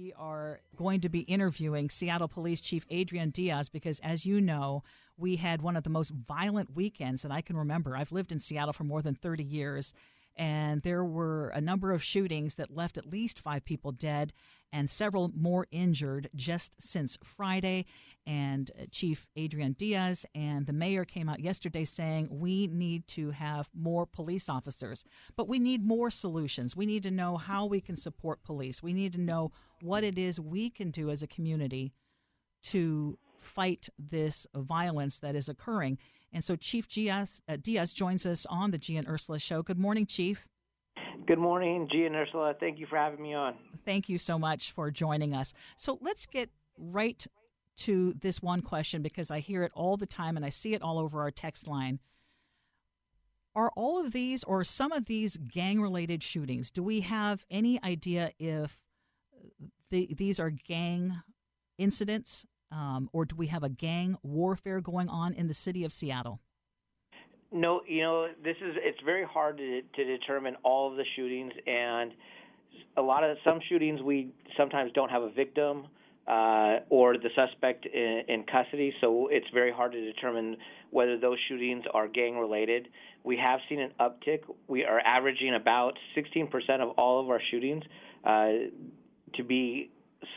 We are going to be interviewing Seattle Police Chief Adrian Diaz because, as you know, we had one of the most violent weekends that I can remember. I've lived in Seattle for more than 30 years, and there were a number of shootings that left at least 5 people dead and several more injured just since Friday. And Chief Adrian Diaz and the mayor came out yesterday saying we need to have more police officers, but we need more solutions. We need to know how we can support police. We need to know what it is we can do as a community to fight this violence that is occurring. And so Chief Diaz joins us on the Gee and Ursula Show. Good morning, Chief. Good morning, Gee and Ursula. Thank you for having me on. Thank you so much for joining us. So let's get right to this one question because I hear it all the time and I see it all over our text line. Are all of these or some of these gang-related shootings, do we have any idea if these are gang incidents or do we have a gang warfare going on in the city of Seattle? No, it's very hard to determine all of the shootings, and some shootings we sometimes don't have a victim or the suspect in custody, so it's very hard to determine whether those shootings are gang-related. We have seen an uptick. We are averaging about 16% of all of our shootings to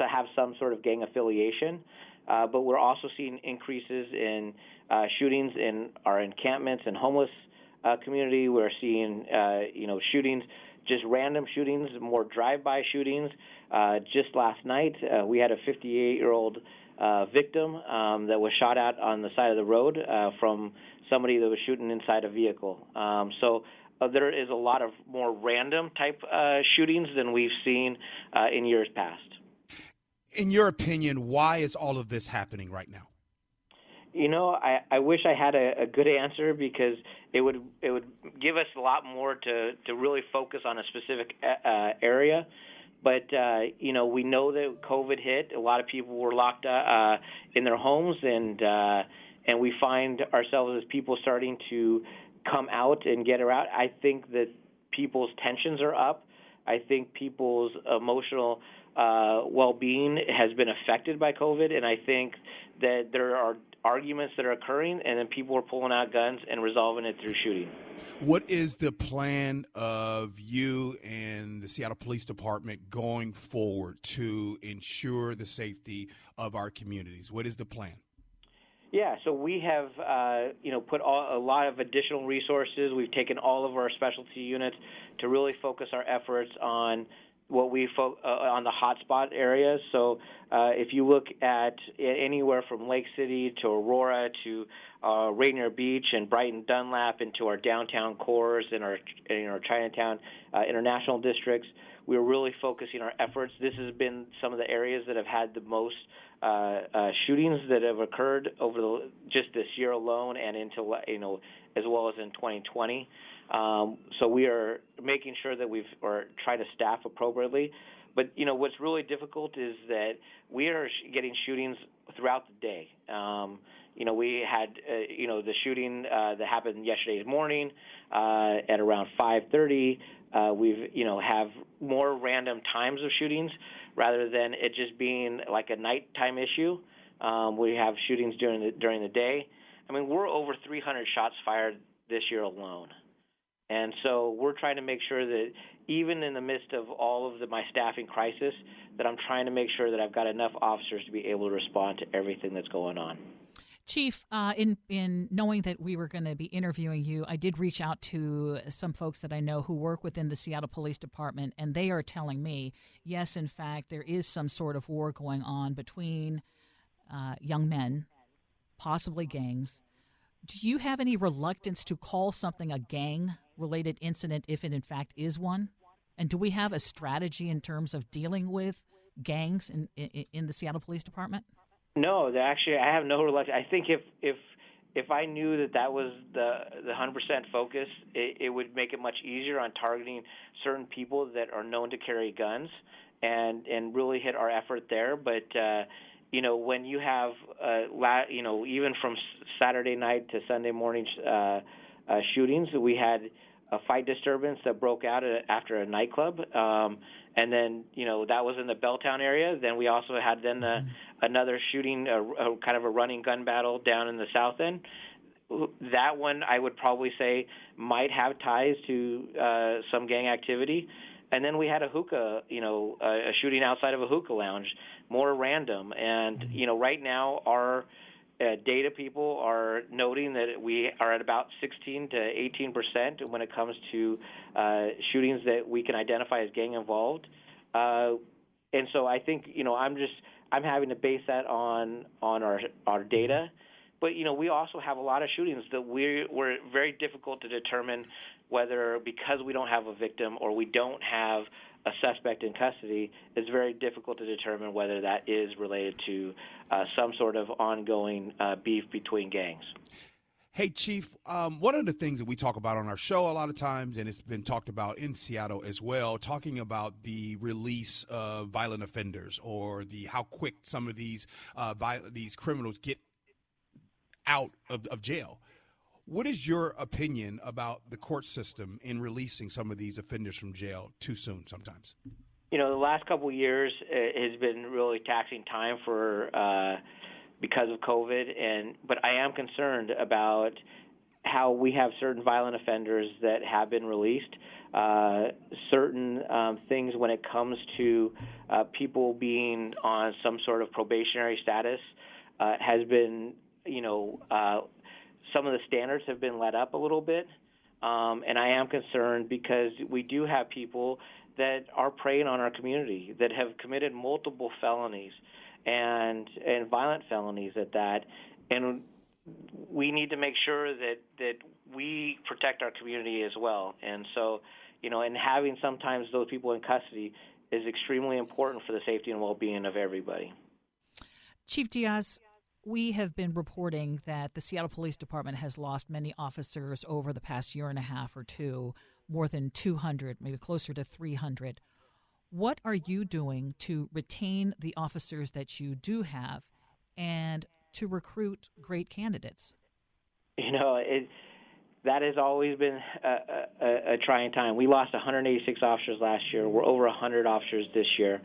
have some sort of gang affiliation. But we're also seeing increases in shootings in our encampments and homeless community. We're seeing, shootings, just random shootings, more drive-by shootings. Just last night, we had a 58-year-old victim that was shot at on the side of the road from somebody that was shooting inside a vehicle. So there is a lot of more random type shootings than we've seen in years past. In your opinion, why is all of this happening right now? I wish I had a good answer because it would give us a lot more to really focus on a specific area. But, we know that COVID hit. A lot of people were locked in their homes, and we find ourselves as people starting to come out and get around. I think that people's tensions are up. I think people's emotional well-being has been affected by COVID, and I think that there are arguments that are occurring, and then people are pulling out guns and resolving it through shooting. What is the plan of you and the Seattle Police Department going forward to ensure the safety of our communities? What is the plan? Yeah, so we have, put a lot of additional resources. We've taken all of our specialty units to really focus our efforts on what we on the hotspot areas. So if you look at anywhere from Lake City to Aurora to Rainier Beach and Brighton Dunlap into our downtown cores and our Chinatown international districts, we're really focusing our efforts. This has been some of the areas that have had the most shootings that have occurred over just this year alone and into as well as in 2020. So we are making sure that we're trying to staff appropriately. But, what's really difficult is that we are getting shootings throughout the day. We had, the shooting that happened yesterday morning at around 5:30. We've, have more random times of shootings rather than it just being like a nighttime issue. We have shootings during the day. I mean, we're over 300 shots fired this year alone. And so we're trying to make sure that even in the midst of all of my staffing crisis, that I'm trying to make sure that I've got enough officers to be able to respond to everything that's going on. Chief, in knowing that we were going to be interviewing you, I did reach out to some folks that I know who work within the Seattle Police Department, and they are telling me, yes, in fact, there is some sort of war going on between young men, possibly gangs. Do you have any reluctance to call something a gang-related incident if it, in fact, is one? And do we have a strategy in terms of dealing with gangs in the Seattle Police Department? No, actually, I have no reluctance. I think if I knew that was the 100% focus, it would make it much easier on targeting certain people that are known to carry guns and really hit our effort there. But when you have even from Saturday night to Sunday morning shootings, we had a fight disturbance that broke out after a nightclub, And then, that was in the Belltown area. Then we also had another shooting, a kind of a running gun battle down in the South End. That one, I would probably say, might have ties to some gang activity. And then we had a hookah, a shooting outside of a hookah lounge, more random. And, right now our data people are noting that we are at about 16 to 18% when it comes to shootings that we can identify as gang involved. And so I think, I'm having to base that on our data. But, we also have a lot of shootings that we're very difficult to determine whether, because we don't have a victim or we don't have a suspect in custody, it's very difficult to determine whether that is related to some sort of ongoing beef between gangs. Hey, Chief, one of the things that we talk about on our show a lot of times, and it's been talked about in Seattle as well, talking about the release of violent offenders or how quick some of these criminals get out of jail. What is your opinion about the court system in releasing some of these offenders from jail too soon sometimes? The last couple of years has been really taxing time because of COVID, but I am concerned about how we have certain violent offenders that have been released, certain things when it comes to people being on some sort of probationary status has been, some of the standards have been let up a little bit, and I am concerned because we do have people that are preying on our community that have committed multiple felonies and violent felonies at that, and we need to make sure that we protect our community as well. And so, and having sometimes those people in custody is extremely important for the safety and well-being of everybody. Chief Diaz, we have been reporting that the Seattle Police Department has lost many officers over the past year and a half or two, more than 200, maybe closer to 300. What are you doing to retain the officers that you do have and to recruit great candidates? That has always been a trying time. We lost 186 officers last year. We're over 100 officers this year.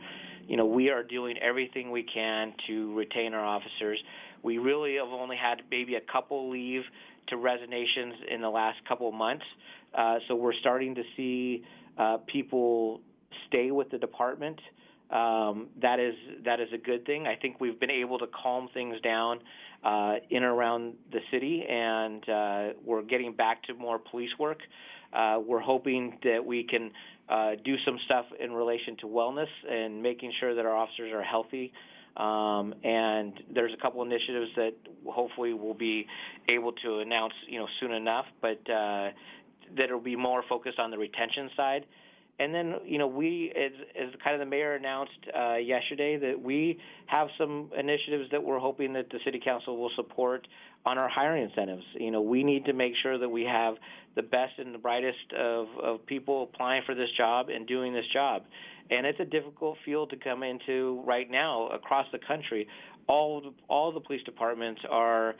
We are doing everything we can to retain our officers. We really have only had maybe a couple leave to resignations in the last couple of months. So we're starting to see people stay with the department. That is a good thing. I think we've been able to calm things down in and around the city, and we're getting back to more police work. We're hoping that we can do some stuff in relation to wellness and making sure that our officers are healthy. And there's a couple initiatives that hopefully we'll be able to announce, soon enough, but that'll be more focused on the retention side. And then, we, as kind of the mayor announced yesterday, that we have some initiatives that we're hoping that the city council will support on our hiring incentives. We need to make sure that we have the best and the brightest of people applying for this job and doing this job. And it's a difficult field to come into right now across the country. All the police departments are,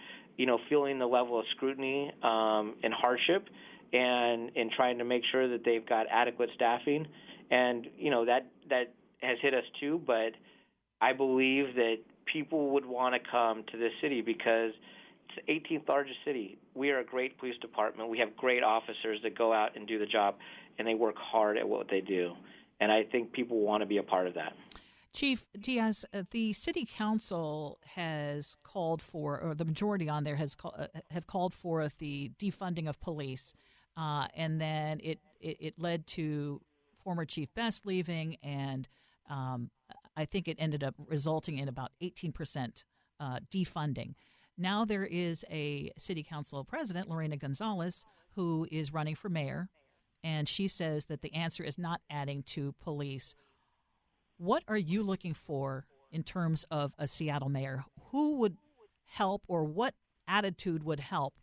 feeling the level of scrutiny and hardship, and in trying to make sure that they've got adequate staffing. And, that has hit us too, but I believe that people would want to come to this city because it's the 18th largest city. We are a great police department. We have great officers that go out and do the job, and they work hard at what they do. And I think people want to be a part of that. Chief Diaz, the city council has called for, or the majority on there have called for the defunding of police. And then it led to former Chief Best leaving, and I think it ended up resulting in about 18% defunding. Now there is a city council president, Lorena Gonzalez, who is running for mayor, and she says that the answer is not adding to police. What are you looking for in terms of a Seattle mayor? Who would help, or what attitude would help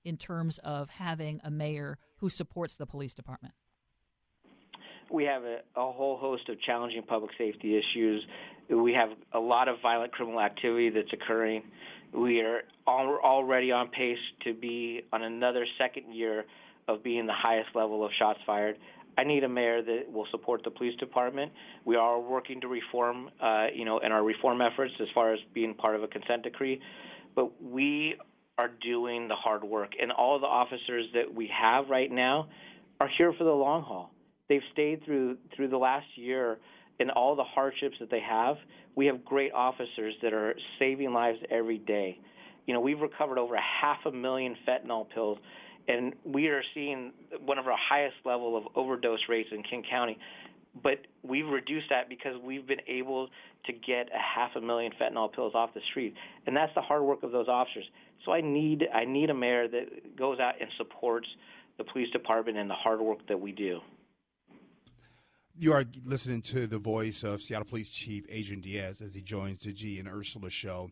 in terms of having a mayor who supports the police department? We have a whole host of challenging public safety issues. We have a lot of violent criminal activity that's occurring. We are already on pace to be on another second year of being the highest level of shots fired. I need a mayor that will support the police department. We are working to reform, in our reform efforts as far as being part of a consent decree. But we are doing the hard work, and all the officers that we have right now are here for the long haul. They've stayed through the last year and all the hardships that they have. We have great officers that are saving lives every day. We've recovered over 500,000 fentanyl pills, and we are seeing one of our highest level of overdose rates in King County. But we've reduced that because we've been able to get 500,000 fentanyl pills off the street, and that's the hard work of those officers. So I need a mayor that goes out and supports the police department and the hard work that we do. You are listening to the voice of Seattle Police Chief Adrian Diaz as he joins the Gee Ursula Show.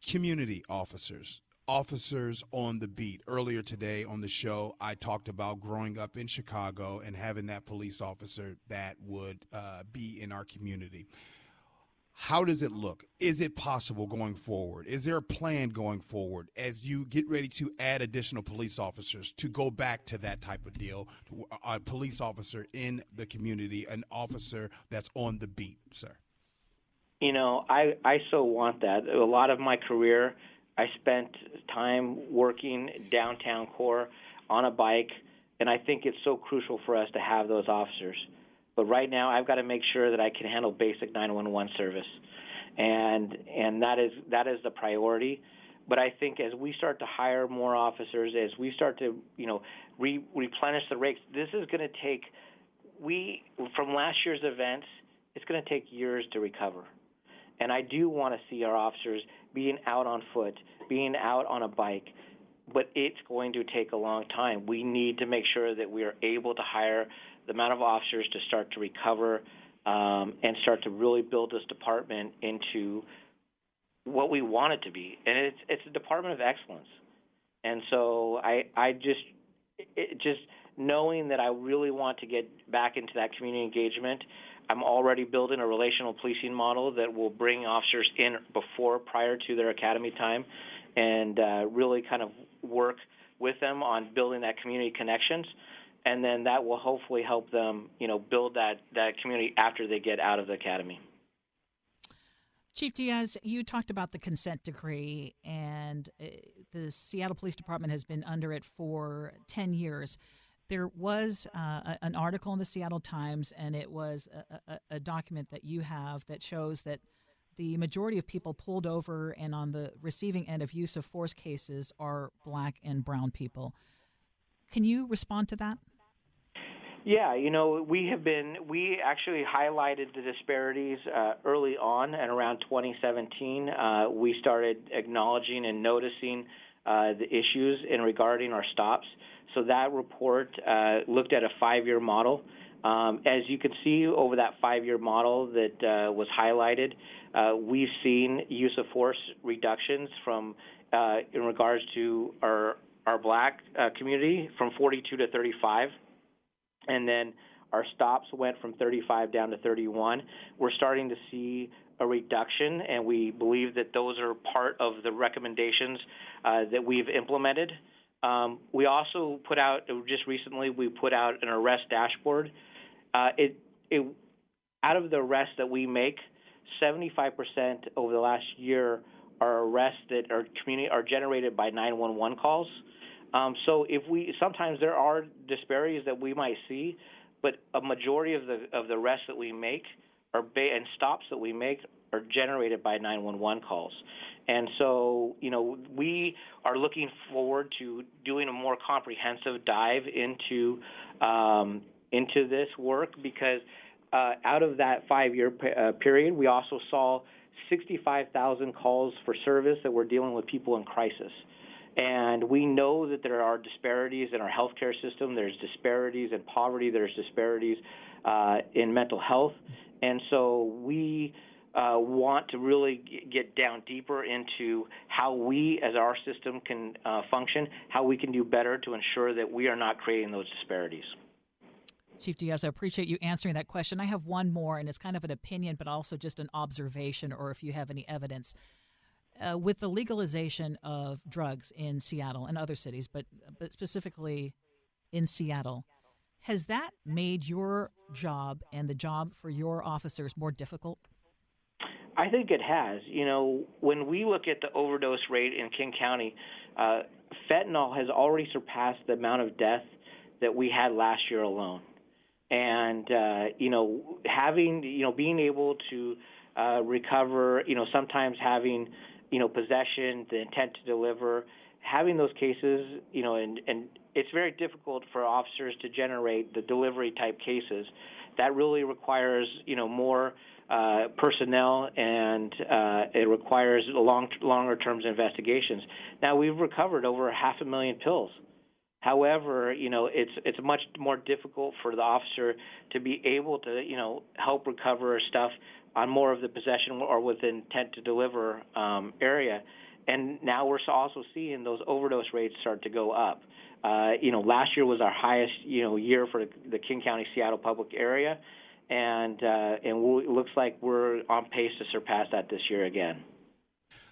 Community officers on the beat. Earlier today on the show, I talked about growing up in Chicago and having that police officer that would be in our community. How does it look? Is it possible going forward? Is there a plan going forward as you get ready to add additional police officers to go back to that type of deal, a police officer in the community, an officer that's on the beat, sir? I so want that. A lot of my career, I spent time working downtown core on a bike, and I think it's so crucial for us to have those officers. But right now, I've got to make sure that I can handle basic 911 service, and that is the priority. But I think as we start to hire more officers, as we start to replenish the ranks, this is going to take. From last year's events, it's going to take years to recover. And I do want to see our officers being out on foot, being out on a bike, but it's going to take a long time. We need to make sure that we are able to hire the amount of officers to start to recover and start to really build this department into what we want it to be. And it's a department of excellence. And so I just knowing that I really want to get back into that community engagement, I'm already building a relational policing model that will bring officers in prior to their academy time and really kind of work with them on building that community connections. And then that will hopefully help them, build that community after they get out of the academy. Chief Diaz, you talked about the consent decree, and the Seattle Police Department has been under it for 10 years. There was an article in the Seattle Times, and it was a document that you have that shows that the majority of people pulled over and on the receiving end of use of force cases are black and brown people. Can you respond to that? Yeah, we actually highlighted the disparities early on, and around 2017, we started acknowledging and noticing the issues in regarding our stops. So that report looked at a 5-year model. As you can see over that 5-year model that was highlighted, we've seen use of force reductions from in regards to our black community from 42 to 35. And then our stops went from 35 down to 31. We're starting to see a reduction, and we believe that those are part of the recommendations that we've implemented. We also put out, just recently, we put out an arrest dashboard. Out of the arrests that we make, 75% over the last year are arrests that are generated by 911 calls. So sometimes there are disparities that we might see, but a majority of the arrests that we make and stops that we make are generated by 911 calls. And so, we are looking forward to doing a more comprehensive dive into this work because out of that 5-year period, we also saw 65,000 calls for service that were dealing with people in crisis. And we know that there are disparities in our healthcare system. There's disparities in poverty. There's disparities in mental health. And so we want to really get down deeper into how we, as our system, can function, how we can do better to ensure that we are not creating those disparities. Chief Diaz, I appreciate you answering that question. I have one more, and it's kind of an opinion, but also just an observation, or if you have any evidence. With the legalization of drugs in Seattle and other cities, but specifically in Seattle, Has that made your job and the job for your officers more difficult? I think it has. When we look at the overdose rate in King County, fentanyl has already surpassed the amount of death that we had last year alone. And, being able to recover, sometimes having, possession, the intent to deliver, having those cases, and it's very difficult for officers to generate the delivery type cases. That really requires, more personnel, and it requires longer terms investigations. Now, we've recovered over 500,000 pills. However, it's much more difficult for the officer to be able to, help recover stuff on more of the possession or with intent to deliver area. And now we're also seeing those overdose rates start to go up. Last year was our highest, year for the King County, Seattle public area, and it looks like we're on pace to surpass that this year again.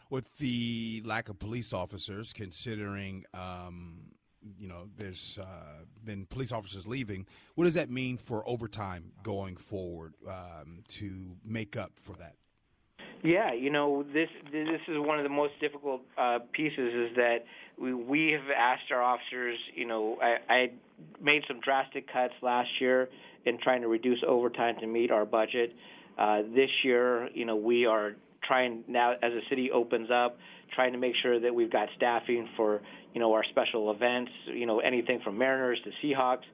With the lack of police officers, considering there's been police officers leaving, what does that mean for overtime going forward to make up for that? Yeah, this is one of the most difficult pieces is that we have asked our officers, I made some drastic cuts last year in trying to reduce overtime to meet our budget. This year, we are trying now, as the city opens up, trying to make sure that we've got staffing for, our special events, anything from Mariners to Seahawks.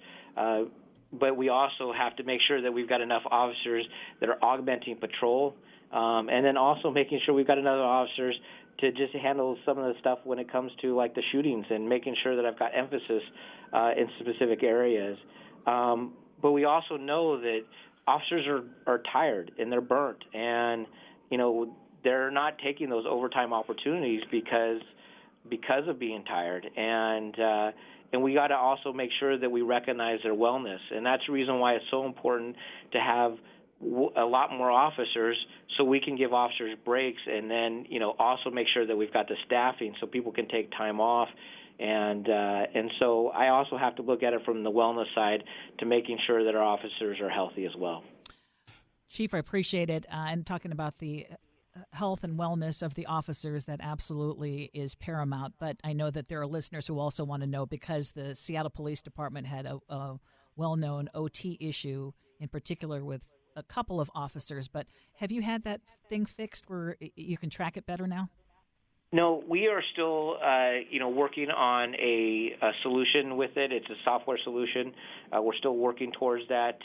But we also have to make sure that we've got enough officers that are augmenting patrol. And then also making sure we've got enough officers to just handle some of the stuff when it comes to like the shootings, and making sure that I've got emphasis in specific areas. But we also know that officers are tired and they're burnt, and they're not taking those overtime opportunities because of being tired, and we got to also make sure that we recognize their wellness, and that's the reason why it's so important to have a lot more officers so we can give officers breaks, and then also make sure that we've got the staffing so people can take time off, and so I also have to look at it from the wellness side to making sure that our officers are healthy as well. Chief, I appreciate it, and talking about the health and wellness of the officers, that absolutely is paramount. But I know that there are listeners who also want to know, because the Seattle Police Department had a well-known OT issue, in particular with a couple of officers. But have you had that thing fixed where you can track it better now? No, we are still, working on a solution with it. It's a software solution. We're still working towards that.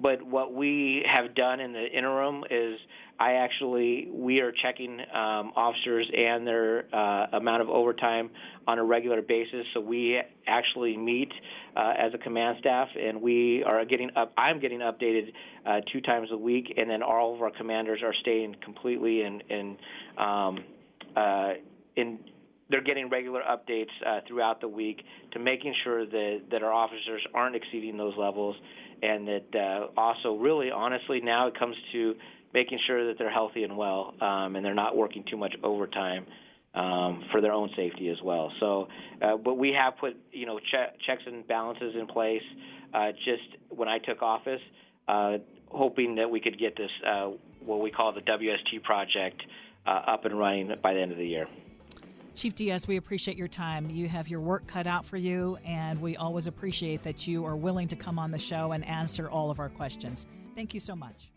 But what we have done in the interim is we are checking officers and their amount of overtime on a regular basis. So we actually meet as a command staff, and I'm getting updated 2 times a week, and then all of our commanders are staying completely they're getting regular updates throughout the week to making sure that our officers aren't exceeding those levels, and that also really honestly now it comes to making sure that they're healthy and well, and they're not working too much overtime for their own safety as well. So, but we have put checks and balances in place just when I took office, hoping that we could get this what we call the WST project up and running by the end of the year. Chief Diaz, we appreciate your time. You have your work cut out for you, and we always appreciate that you are willing to come on the show and answer all of our questions. Thank you so much.